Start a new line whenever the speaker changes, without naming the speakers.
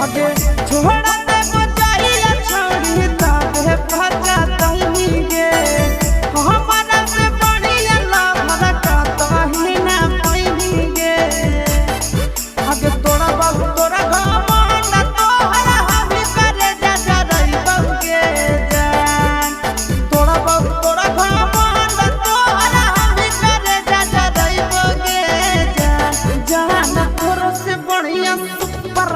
आगे छोड़ा दे बचाइया छोड़ी ताके फटा तही गे हमारा से बढ़िया लभर का तही ना पही गे आगे तोरा बाबू तोरा घमंड तोहरा हमी करे जा रही बगे जान तोरा बाबू तोरा घमंड तोहरा हमी करे जा रही बगे जान जान तोरा से बढ़िया सुपर